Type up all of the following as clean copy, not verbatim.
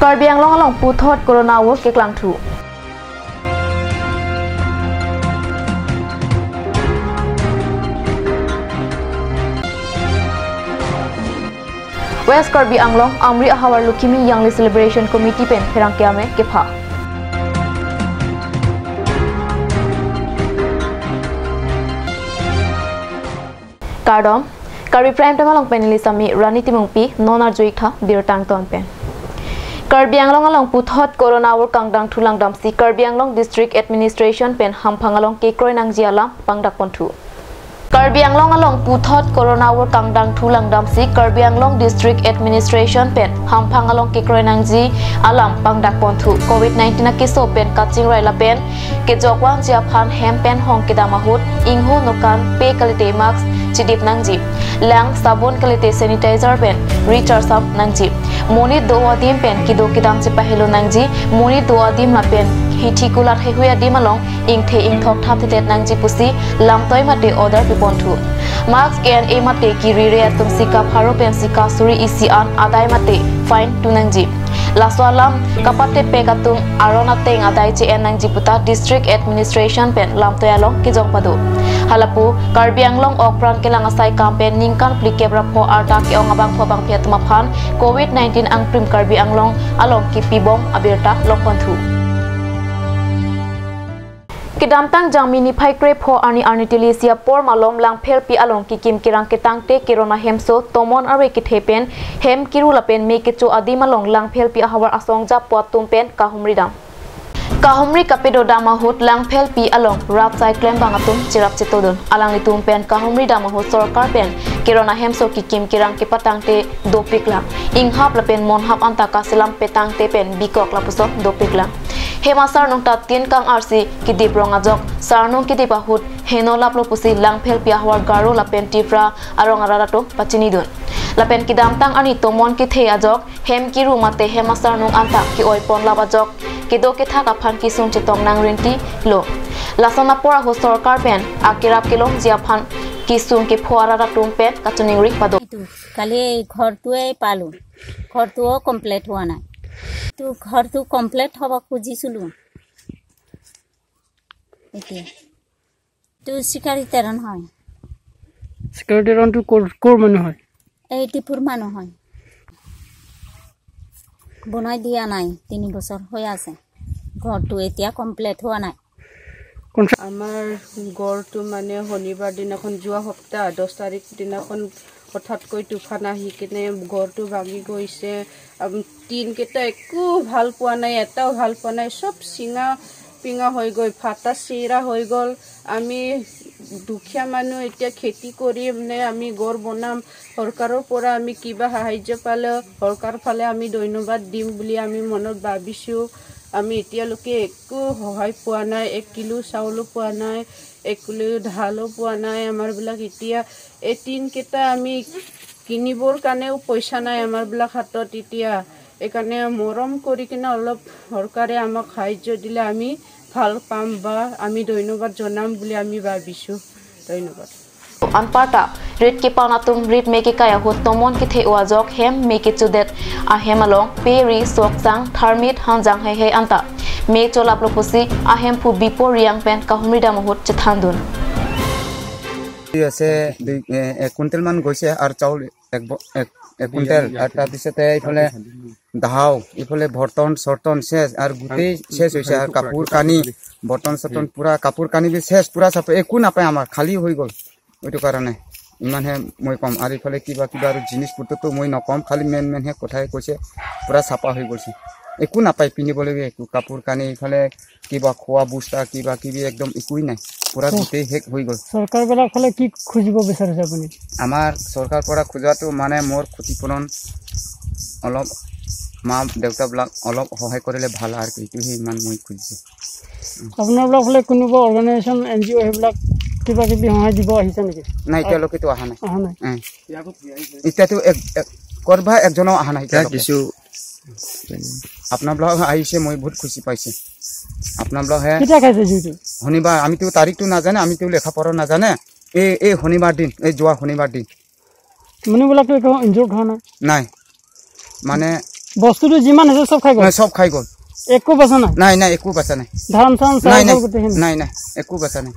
Karbi Anglong along puthot corona wo ke klang thu West Karbi Anglong Amri Ahawar Lukimi Youngly Celebration Committee pen pherang kiame ke pha Kardom Karbi Prime Time along panelist ami Rani Timungpi Nona Joikha Birtang Ton pen Karbi Anglong along puthot corona wo kangdang thulang damsi Karbi Anglong District Administration pen hampang along ke kroinang jiala pangdak ponthu Karbi Anglong along puthot corona wo kangdang thulang damsi Karbi Anglong District Administration pen hampang along ke kroinang ji alam pangdak ponthu COVID-19 na kiso pen kaching raila pen ke jokwang jia phan hem pen hong ke damahut inghu nokan pe kalite max chidip nangji lang sabun kalite sanitizer pen recharge up nangji moni doadim pen kido kidam che pahelo nangji moni doadim la pen hitikulat hehuya dimalong ingthe ingthok thaptet nangji pusi lamtoi mate order piponthu max and a mate kiri re tumsi ka pharo pen sika suri isian adai mate fine tu nangji laswalam kapate pegatung arona teng adai che nangji puta district administration pen lamtoi along kijong padu halapu Karbi Anglong okpran kelang asai campaign ningkan plikebra pho arta ke ongabang pho bang phiat maphan COVID-19 ang prim Karbi Anglong along ki pibong abirta lokponthu Kidamtang jangmini phaikre pho ani arnitilisia por malom lang phel pi along ki kim kirang ketang te kirona hemso tomon arwe ki thepen hem kirulapen me ke cho adi malong lang phel pi ahawar asong ja potum pen kahumridam Kahumri kapedo damahut lang phel pi along rap cyclem bangatum chirap chitodun alang litum pen kahumri damahut sorkar pen kirona hemso ki kim kirang ki patangte dopikla inghap la pen monhap anta kasilam petangte pen bikok la puso dopikla hema sarnong ta tin kang arsi ki dipronga jok sarnong ki dipahut heno laplo pusi lang phel pi ahwar garo la pen tifra arong ararato pachini dun la pen ki damtang ani tomon ki the ajok hem ki rumate hema sarnong anta ki oipon la bajok kido ke thaka phan ki sum chitong nang renti lo lasona pora ho sarkar pen akirap kilong jia phan ki sum ke phoara ra tum pen kachuning ri pado kali ঘর তুই পালু ঘর তুও complete হোৱা নাই তো ঘৰ তু complete হবা খুজিছিলু এতিয়া তো শিকাৰি তেৰন হয় শিকাৰি তেৰন তো কোৰ মানুহ হয় এই টিপুৰ মানুহ হয় বনাই দিয়া নাই 3 বছৰ হৈ আছে ঘৰটো এতিয়া কমপ্লিট হোৱা নাই আমাৰ ঘৰটো মানে শনিবাৰ দিনাখন যোৱা সপ্তাহ 10 তাৰিখ দিনাখন হঠাৎকৈ তুফান আহি কিনে ঘৰটো ভাঙি গৈছে তিন কেইটা একো ভাল পোৱা নাই এটাও ভাল পোৱা নাই সব সিঙা পিঙা হৈ গৈ ফাটা চিৰা হৈ গল আমি দুখীয়া মানুহ এতিয়া খেতি কৰি মানে আমি ঘৰ বনাম সৰকাৰৰ পৰা আমি কিবা সাহায্য পালে সৰকাৰ ফালে আমি ধন্যবাদ দিম বুলি আমি মনত ভাবিছো আমি এতিয়ালৈকে একো সহায় পোৱা নাই 1 কিলো চাউলো পোৱা নাই 1 কিলো ধালো পোৱা নাই আমাৰ বিলাক এতিয়া এই তিন কেইটা আমি কিনিবৰ কাৰণেও পইচা নাই আমাৰ বিলাক হাতত এতিয়া একাৰণে মৰম কৰি কিনে অলপ সৰকাৰে আমাক সাহায্য দিলে আমি ভাল পাম বা আমি ধন্যবাদ জনাম বুলি আমি ভাবিছো ধন্যবাদ Anparta red ke panatum red meke kaya hot tomon ki the wajok hem meke chudet a hemalong peri soksang thermit hanjang he anta me chola proposi a hem pu bipo riang pen kahumrida mohot chethandun আছে 1 quintal মান গৈছে আর চাউল 1 quintal আর তার পিছতে ইফালে দাহাও ইফালে বর্তন সর্তন শেষ আর গুটেই শেষ হইছে আর কাপড় কানি বর্তন সর্তন পুরা কাপড় কানি বি শেষ পুরা সব একু না পায় আমার খালি হই গল ওইটো কারণে ইমান হে মই কম আর ইফালে কিবা কিবা আর জিনিস পত্র তো মই নকম খালি মেন হে কথাই কইছে পুরা ছাপা হই গলছে একু না পায় পিনিবলে একু কাপড় কানি ইফালে কিবা খোৱা বুস্তা কিবা কিবি একদম একুই নাই পুৰা গুটেই হেক হই গল সৰকাৰ বেলা ফলে কি খুজিব বিচাৰিছে আপুনি আমাৰ সৰকাৰ পৰা খুজাটো মানে মোৰ ক্ষতিপূৰণ অলপ মা দেউতা ব্লক অলপ সহায় কৰিলে ভাল আৰু এইটোহে ইমান মই খুজিছো আপোনাৰ ব্লক ফলে কোনোবা অৰ্গানাইজেচন এনজিও হেবিলাক কিবা কিবি সহায় দিব আহিছে নেকি নাই তেওঁলোকে তো আহা নাই এতিয়াতো কৰবা একজনও আহা নাই কিছু আপোনাৰ ব্লক আহিছে মই বহুত খুশি পাইছে আপোনাৰ ব্লক হে কিটা খাইছে জিটো শনিবাৰ আমি তো তাৰিখটো না জানে আমি তো লেখা পঢ়া না জানে এই শনিবাৰ দিন এই যোৱা শনিবাৰ দিন মানে ব্লকটো একো ইনজৰ্ড হোৱা নাই নাই মানে বস্তুটো যিমান আছে চব খাই গ'ল সব খাই গ'ল একো বাচা নাই নাই নাই একো বাচা নাই ধান চান নাই নাই গোটেইখিনি নাই নাই একো বাচা নাই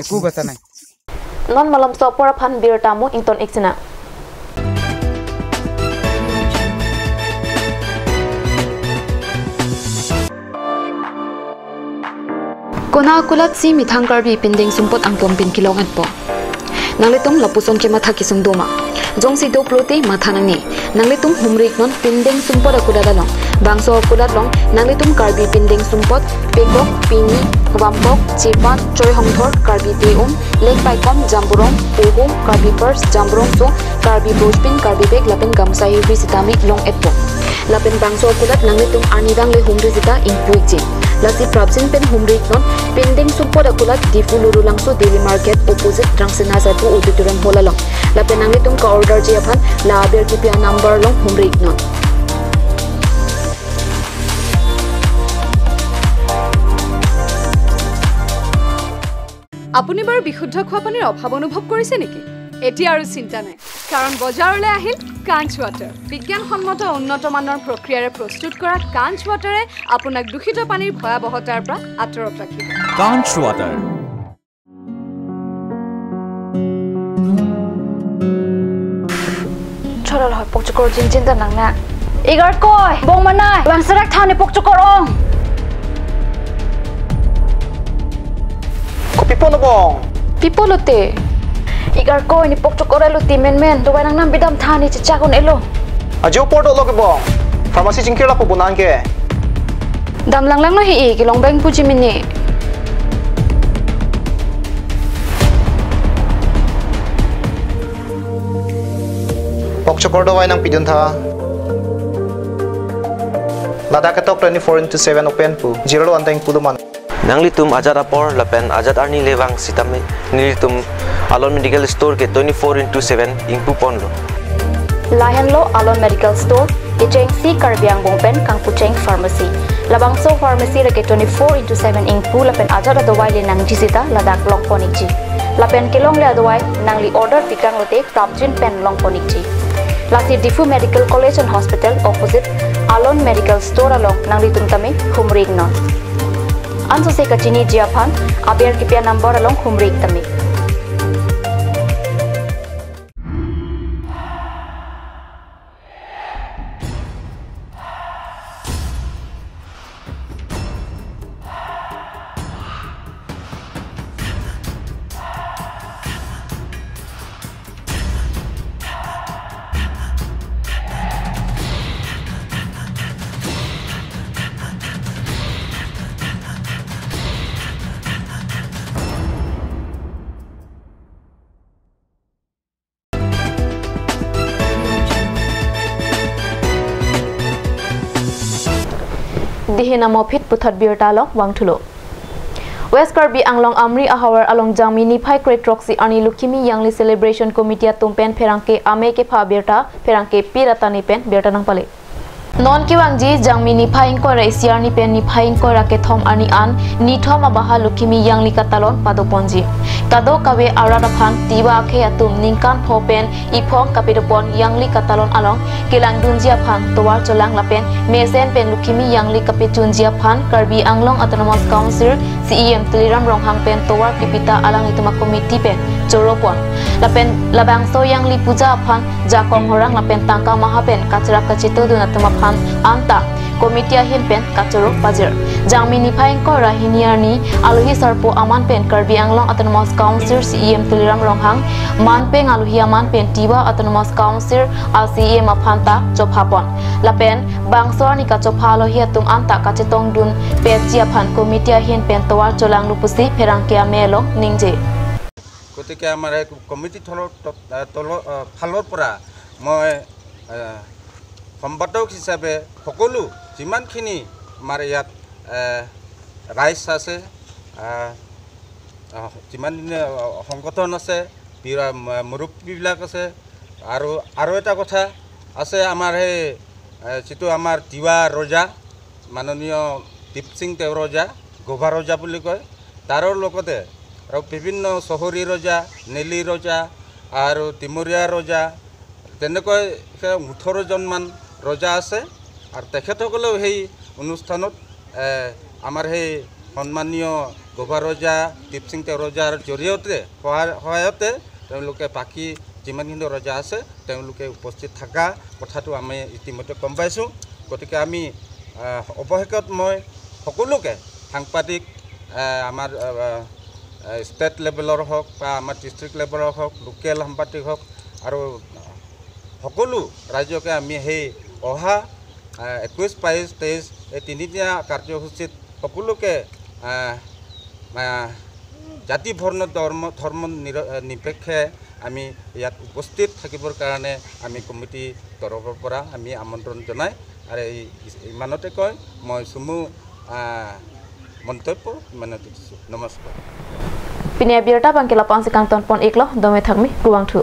একো বাচা নাই non malam so pora phan bir tamu ington iksina kona kulat si mi thang karbi pinding sumpot ang tom pin kilong at po nangletong lapuson ke matha kisung doma jong si do plote matha nang ni nangletung humrik non pinding sumpot akuda dalong bangso akudat long nangletung karbi pinding sumpot pekok pini wampok chipan choi homthor karbi teum lek pai kom jamburong pugum karbi purse jamburong so karbi bospin karbi beg lapin gamsa hi sitami long etpo lapin bangso akudat nangletung anidang le humri zita inpuichi lasi prabjin pen humrik non pending support akulat difuluru langso daily market opposite drangsena sapu auditorium holalong lapin nangletung ka order je aphan la ber ki pia number long humrik non আপুনি বাৰু বিশুদ্ধ খোৱা পানীৰ অভাৱ অনুভৱ কৰিছে নেকি এতিয়া আৰু চিন্তা নাই কাৰণ বজাৰলৈ আহিল কাঞ্চ ৱাটাৰ বিজ্ঞানসন্মত উন্নত মানৰ প্ৰক্ৰিয়াৰে প্ৰস্তুত কৰা কাঞ্চ ৱাটাৰে আপোনাক দূষিত পানীৰ ভয়াৱহতাৰ পৰা আঁতৰত ৰাখিব কাঞ্চ water chorol hoi pokchukor jin da nangna igar koi bong manai wangsarak thane pokchukor ong Pipolote igar ko ni pokchokora luti men do banang nam bidam thani chagon elo ajo porto loke bong pharmacy jingkira po bunan ke dam lang no hi ki long bang puji mini pokchokor do wainang pidun tha lada ke tok 24/7 open pu zero anteng puduman Nanglitum ajat apor lapen ajat arni lewang sitame nilitum Alon Medical Store ke 24/7 ingpu ponlo. Lahenlo Alon Medical Store Icheng si Karbiang Bongpen Kang Pucheng Pharmacy. Labang so pharmacy ke 24/7 ingpu lapen ajat adawai le nang jisita ladak long poniji. Lapen kelong le adawai nangli order pikang lote prabjin pen long poniji. Lasi Difu Medical College and Hospital opposite Alon Medical Store along nanglitum tame humring non. Anso se kachini jiapan aber kipia number along humrik tami Dihina mopit puthat birtalong wangthulo West Karbi Anglong Amri Ahawar along Jamini Phai Great Roxy Ani Lukimi Yangli Celebration Committee tumpen pherangke ame ke pha birta pherangke piratani pen birta nang pale Non ki wangji Jamini Phai ko Asia ni pen ni Phai ko rake thom ani an ni thom abaha Lukimi Yangli katalon padoponji kado kawe arada phan tiba khe atum ningkan phopen iphong kapidopon Yangli katalon along kilang dunjia phan towar cholang lapen mesen pen Lukimi Yangli kapechunjia phan Karbi Anglong Autonomous Council CEM Tuliram Ronghang pen towar pipita alang ituma committee pen choropon lapen labang so Yangli puja phan jakong horang lapen tangka mahapen kachra kachito dunatuma phan anta Komitia hin pen kachoro pazir Jamini Phai ko rahiniarni aluhi sarpo aman pen Karbi Anglong Autonomous Council CEM Tuliram Ronghang man pen aluhi aman pen Tiba Autonomous Council CEM aphanta chophapon lapen bangsor ni kachopha lohi atum anta kachetong dun pechia phan komitia hin pen towar cholang lupusi pherangke amelo ningje গতিকে আমাৰ committee ফালৰ পৰা মই সম্পাদক হিচাপে সকলো যিমানখিনি আমাৰ ইয়াত ৰাইজ আছে যিমান সংগঠন আছে মুৰব্বীবিলাক আছে আৰু এটা কথা আছে আমাৰ সেই যিটো আমাৰ তিৱা ৰজা মাননীয় দীপ সিং দেৱ ৰজা গোভা ৰজা বুলি কয় তাৰৰ লগতে আৰু বিভিন্ন চহৰী ৰজা নেলি ৰজা আৰু তিমুৰীয়া ৰজা তেনেকৈ 18জনমান ৰজা আছে আৰু তেখেতসকলেও সেই অনুষ্ঠানত আমাৰ সেই সন্মানীয় গোভা ৰজা দীপসিং ৰজাৰ জৰিয়তে সহায়তে তেওঁলোকে বাকী যিমানখিনি ৰজা আছে তেওঁলোকে উপস্থিত থকা কথাটো আমি ইতিমধ্যে গম পাইছোঁ। গতিকে আমি অৱশেষত মই সকলোকে সাংবাদিক আমাৰ ষ্টেট লেভেলৰ হওক বা আমাৰ ডিষ্ট্ৰিক্ট লেভেলৰ হওক লোকেল সাংবাদিক হওক আৰু সকলো ৰাজ্যকে আমি সেই অহা 21, 22, 23 এই 3দিনীয়া কাৰ্যসূচীত সকলোকে জাতি বৰ্ণ ধৰ্ম নিৰপেক্ষে আমি ইয়াত উপস্থিত থাকিবৰ কাৰণে আমি কমিটি তৰফৰ পৰা আমি আমন্ত্ৰণ জনাই আৰু ইমানতে কয় মই চমু মন্তব্য ইমানতে দিছোঁ। নমস্কাৰ। Pinia biarta bangkila pansi kang ton pon iklo dome thakmi kuwang thu.